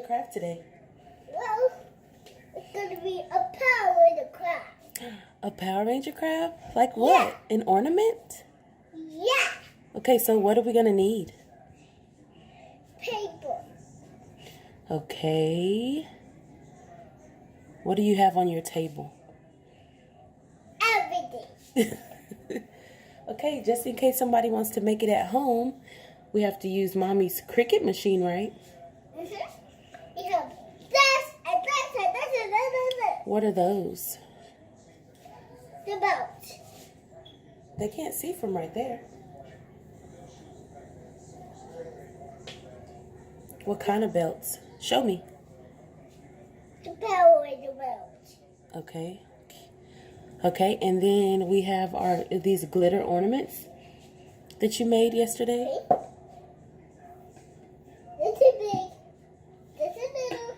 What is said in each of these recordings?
craft today? Well, it's going to be a Power Ranger craft. A Power Ranger craft? Like what? Yeah. An ornament? Yeah. Okay, so what are we going to need? Paper. Okay. What do you have on your table? Everything. Okay, just in case somebody wants to make it at home, we have to use Mommy's Cricut machine, right? Mm-hmm. We have this and this and this and this and this. What are those? The belt. They can't see from right there. What kind of belts? Show me. The Power Ranger belt. Okay. Okay, and then we have these glitter ornaments that you made yesterday. This is big. This is little.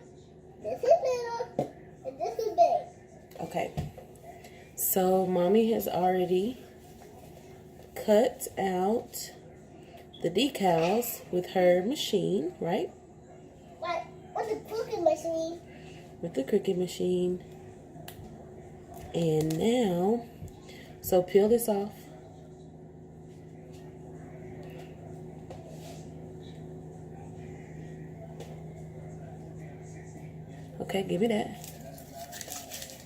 This is little. And this is big. Okay. So Mommy has already cut out the decals with her machine, right? What? With the cooking machine. With the Cricut machine. And now, so peel this off. Okay, give me that.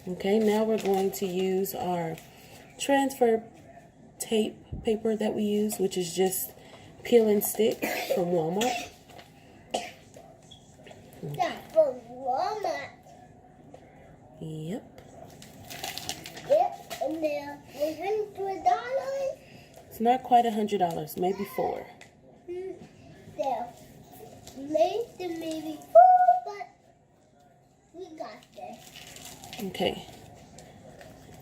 Okay, now we're going to use our transfer tape paper that we use, which is just peel and stick from Walmart. Yeah, from Walmart. Yep. Yep, and they're $100. It's not quite $100, maybe $4. They're maybe $4, but we got this. Okay.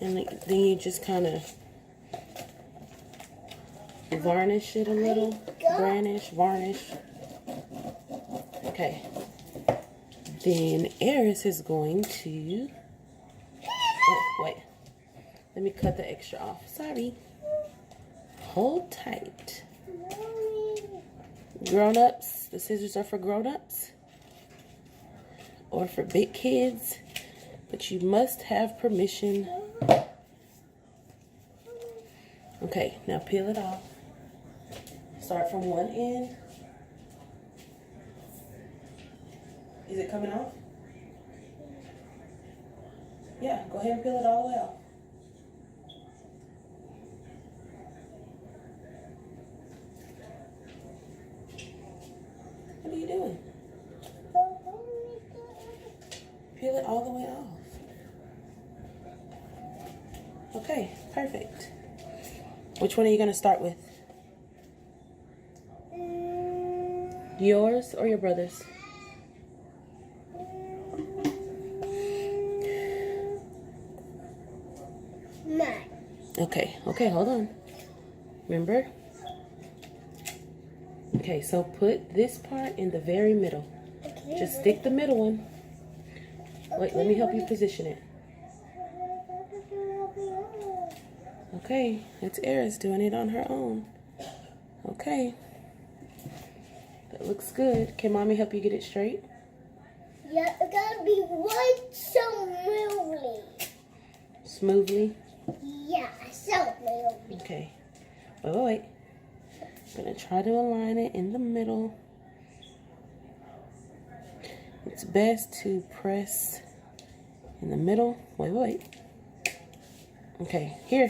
And then you just kind of varnish it a little. Varnish. Okay. Then Eris is going to... Oh, wait. Let me cut the extra off. Sorry. Hold tight. Grown-ups. The scissors are for grown-ups. Or for big kids. But you must have permission. Okay, now peel it off. Start from one end. Is it coming off? Yeah, go ahead and peel it all the way off. What are you doing? Peel it all the way off. Okay, perfect. Which one are you going to start with? Yours or your brother's? Mine. Okay, hold on. Remember? Okay, so put this part in the very middle. Okay. Just stick the middle one. Wait, let me help you position it. Okay, it's Eris doing it on her own. Okay. That looks good. Can Mommy help you get it straight? Yeah, it's gotta be right so smoothly. Smoothly? Yeah, so smoothly. Okay. Wait. I'm gonna try to align it in the middle. It's best to press in the middle. Wait. Okay, here.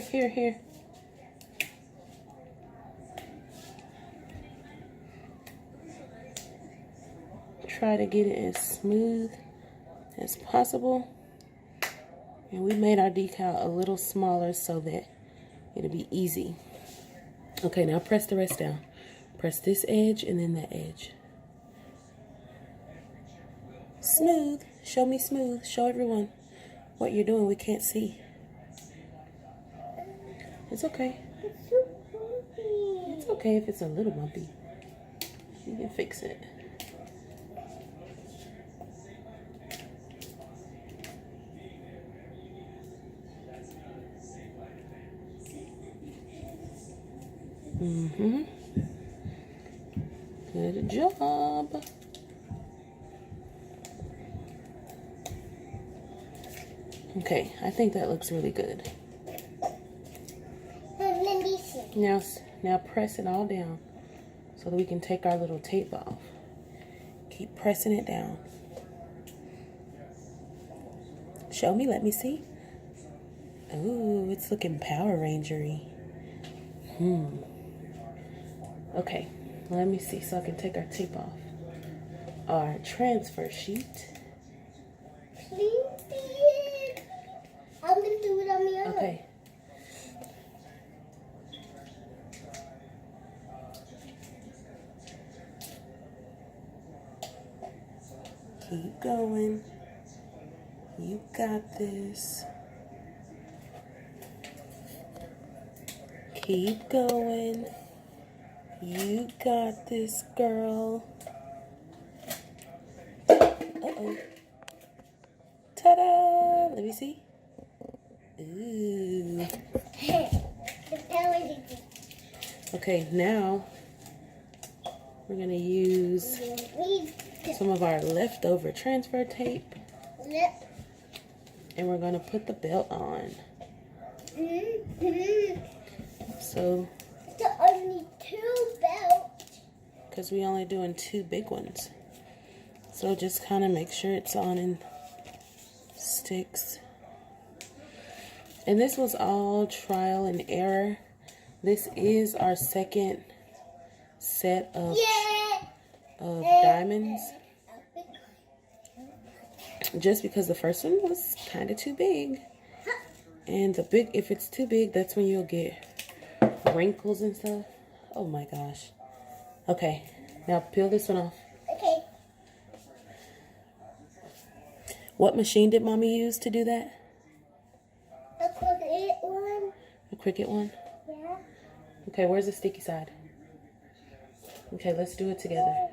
Try to get it as smooth as possible. And we made our decal a little smaller so that it'll be easy. Okay, now press the rest down. Press this edge and then that edge. Smooth. Show me smooth. Show everyone what you're doing. We can't see. It's okay. It's so bumpy. It's okay if it's a little bumpy. You can fix it. Good job. Okay, I think that looks really good. Let me see. Now press it all down so that we can take our little tape off. Keep pressing it down. Show me, let me see. Ooh, it's looking Power Ranger-y. Okay, let me see so I can take our tape off. Our transfer sheet. Please. I'm going to do it on my own. Okay. Keep going. You got this. Keep going. You got this, girl. Uh-oh. Ta-da! Let me see. Ooh. The Power Ranger. Okay, now we're going to use some of our leftover transfer tape. Yep. And we're going to put the belt on. So, There are only 2 belts. because we only doing 2 big ones. So just kind of make sure it's on and sticks. And this was all trial and error. This is our second set of diamonds. Just because the first one was kind of too big. And if it's too big, that's when you'll get wrinkles and stuff. Oh my gosh. Okay, now peel this one off. Okay. What machine did Mommy use to do that? The Cricut one. The Cricut one? Yeah. Okay, where's the sticky side? Okay, let's do it together.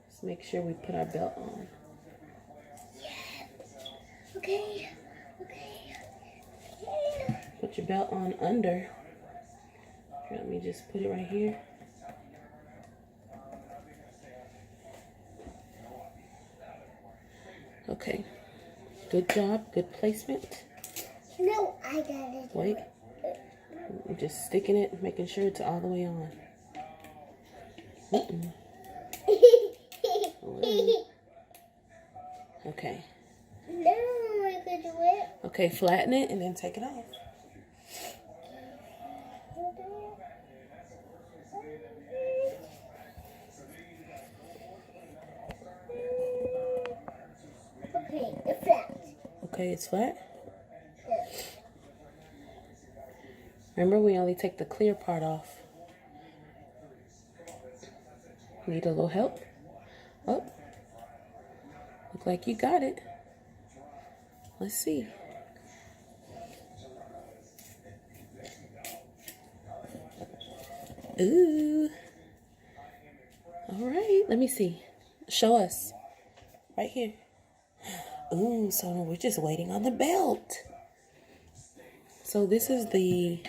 Let's make sure we put our belt on. Okay. Put your belt on under. Let me just put it right here. Okay. Good job. Good placement. No, I got it. Wait. I'm just sticking it, making sure it's all the way on. Okay. No, I could do it. Okay, flatten it and then take it off. Okay, it's flat. Okay, it's flat. Yes. Remember, we only take the clear part off. Need a little help? Oh, look like you got it. Let's see. Ooh. All right, let me see. Show us. Right here. Ooh, so we're just waiting on the belt. So this is the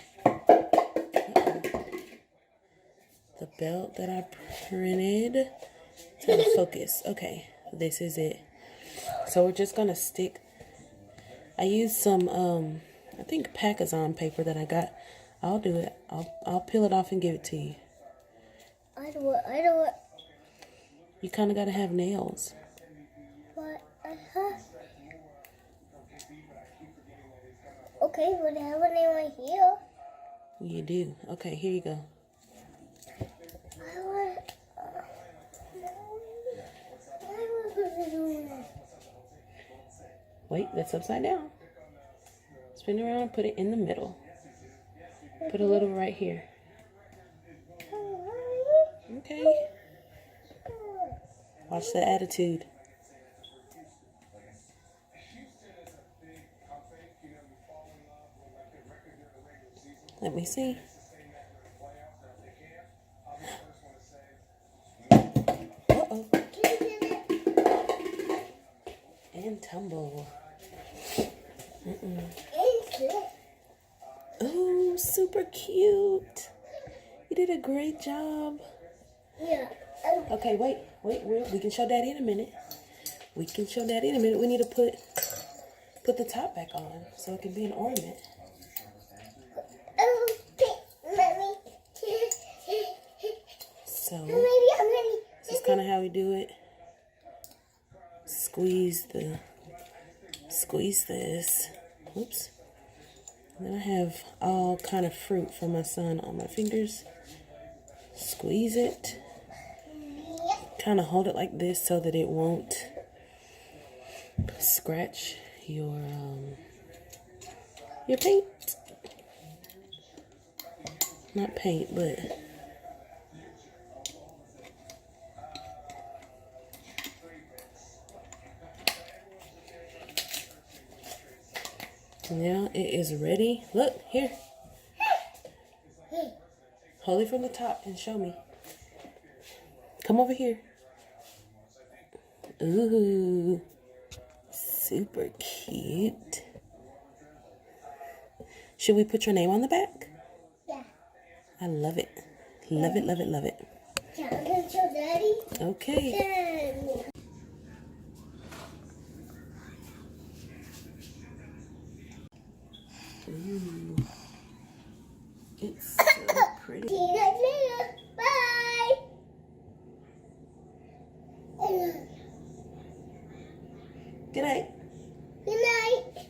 belt that I printed. It's out of focus. Okay, this is it. So we're just gonna stick. I used some I think Pakistan paper that I got. I'll do it. I'll peel it off and give it to you. I do it. You kind of gotta have nails. But okay, but I have a nail right here. You do. Okay, here you go. Wait, that's upside down. Spin around, put it in the middle. Put a little right here. Okay. Watch the attitude. Let me see. Uh-oh. And tumble. Oh, super cute. You did a great job. Yeah. Okay, wait. We can show Daddy in a minute. We need to put put the top back on so it can be an ornament. Okay, Mommy. So Maybe I'm ready. this is kind of how we do it. Squeeze this. Oops. And then I have all kind of fruit for my son on my fingers. Squeeze it. Kind of hold it like this so that it won't scratch your paint. Not paint, but now it is ready. Look, here. Hold it from the top and show me. Come over here. Ooh, super cute. Should we put your name on the back? Yeah. I love it. Love it, love it, love it. Yeah, I'm going to show Daddy. Okay. Ooh. It's so pretty.